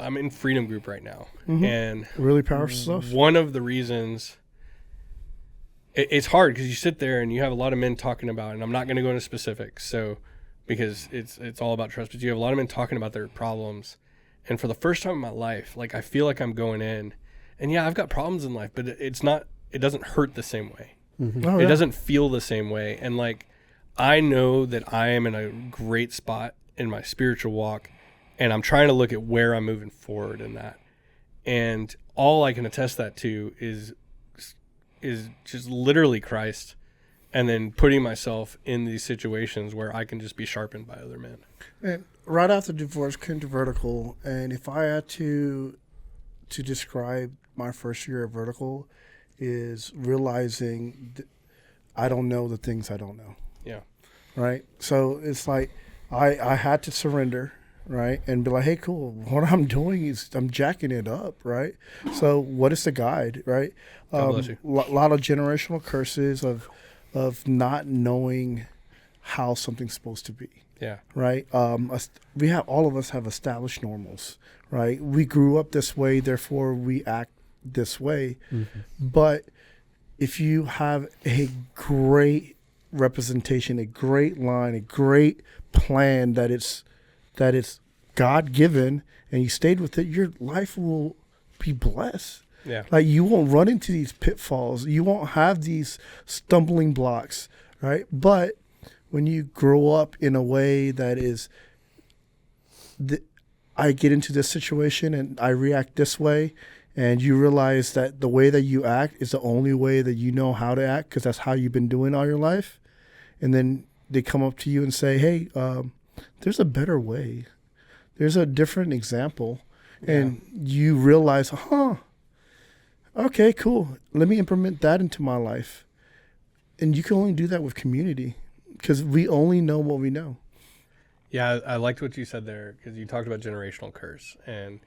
I'm in Freedom Group right now, and really powerful stuff. One of the reasons it's hard because you sit there and you have a lot of men talking about, and I'm not going to go into specifics, so because it's all about trust, but you have a lot of men talking about their problems, and for the first time in my life, like I feel like I'm going in, and yeah, I've got problems in life, but it doesn't hurt the same way. Oh, It yeah. doesn't feel the same way, and like I know that I am in a great spot in my spiritual walk, and I'm trying to look at where I'm moving forward in that. And all I can attest that to is just literally Christ, and then putting myself in these situations where I can just be sharpened by other men. And right after divorce came to Vertical, and if I had to describe my first year of Vertical, is realizing I don't know the things I don't know. Yeah. Right? So it's like I had to surrender, right? And be like, hey, cool. What I'm doing is I'm jacking it up, right? So what is the guide, right? God bless you. Lot of generational curses of not knowing how something's supposed to be. Yeah. Right? All of us have established normals, right? We grew up this way, therefore we act this way. Mm-hmm. But if you have a great representation, a great line, a great plan that it's God given, and you stayed with it, your life will be blessed. Yeah. Like you won't run into these pitfalls. You won't have these stumbling blocks, right? But when you grow up in a way that is, I get into this situation and I react this way, and you realize that the way that you act is the only way that you know how to act because that's how you've been doing all your life. And then they come up to you and say, hey, there's a better way. There's a different example. Yeah. And you realize, okay, cool. Let me implement that into my life. And you can only do that with community because we only know what we know. Yeah, I liked what you said there because you talked about generational curse. And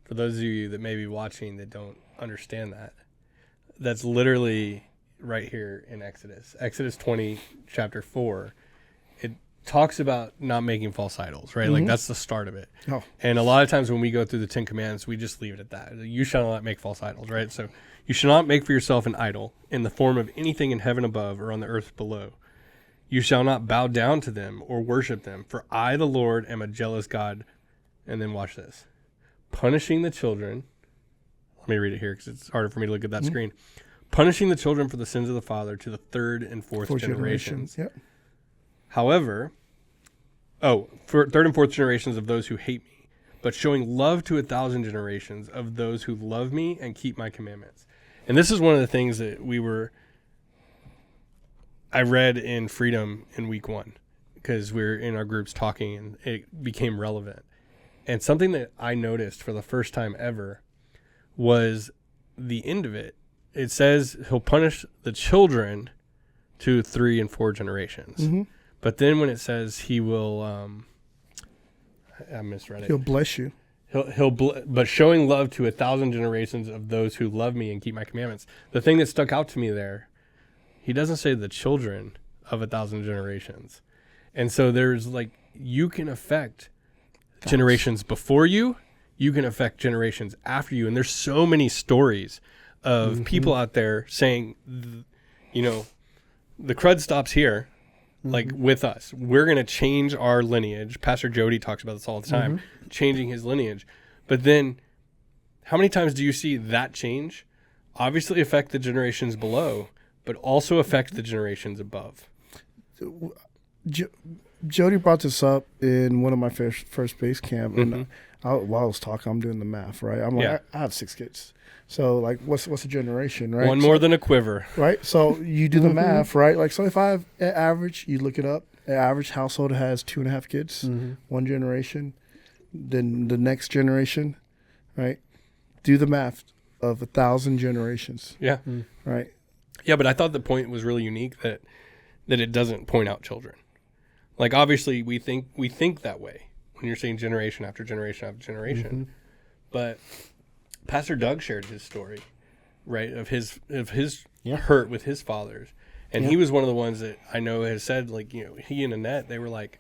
for those of you that may be watching that don't understand that, that's literally right here in Exodus 20, chapter 4. It talks about not making false idols, right? Mm-hmm. Like that's the start of it. Oh. And a lot of times when we go through the 10 Commandments, we just leave it at that. You shall not make false idols, right? So you shall not make for yourself an idol in the form of anything in heaven above or on the earth below. You shall not bow down to them or worship them, for I, the Lord, am a jealous God. And then watch this. Punishing the children. Let me read it here because it's harder for me to look at that screen. Punishing the children for the sins of the father to the third and fourth generations. Yep. However, for third and fourth generations of those who hate me, but showing love to 1,000 generations of those who love me and keep my commandments. And this is one of the things that I read in Freedom in week 1 because we were in our groups talking and it became relevant. And something that I noticed for the first time ever was the end of it. It says he'll punish the children to 3 and 4 generations. Mm-hmm. But then when it says he will, I misread it. He'll bless you. But showing love to 1,000 generations of those who love me and keep my commandments. The thing that stuck out to me there, he doesn't say the children of 1,000 generations. And so there's like, you can affect generations before you can affect generations after you. And there's so many stories of people out there saying, the crud stops here, like with us. We're going to change our lineage. Pastor Jody talks about this all the time, changing his lineage. But then how many times do you see that change obviously affect the generations below, but also affect the generations above? Jody brought this up in one of my first base camp, and while I was talking, I'm doing the math, right? I'm like, I have 6 kids. So, like, what's a generation, right? One more than a quiver. Right? So, you do the math, right? Like, so if I have an average, you look it up, an average household has 2.5 kids, one generation, then the next generation, right? Do the math of 1,000 generations. Yeah. Right? Yeah, but I thought the point was really unique that it doesn't point out children. Like, obviously, we think that way when you're saying generation after generation after generation. But Pastor Doug shared his story, right, of his hurt with his fathers. And he was one of the ones that I know has said, like, he and Annette, they were like,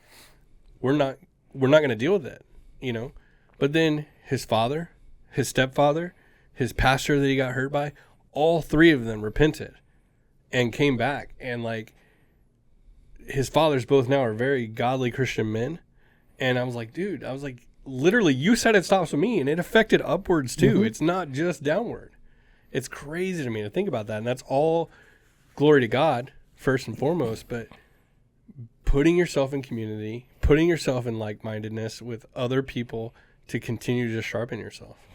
we're not going to deal with it, But then his father, his stepfather, his pastor that he got hurt by, all three of them repented and came back. And like his fathers both now are very godly Christian men. And I was like, dude, literally, you said it stops with me, and it affected upwards too. Mm-hmm. It's not just downward. It's crazy to me to think about that. And that's all glory to God, first and foremost, but putting yourself in community, putting yourself in like-mindedness with other people to continue to sharpen yourself.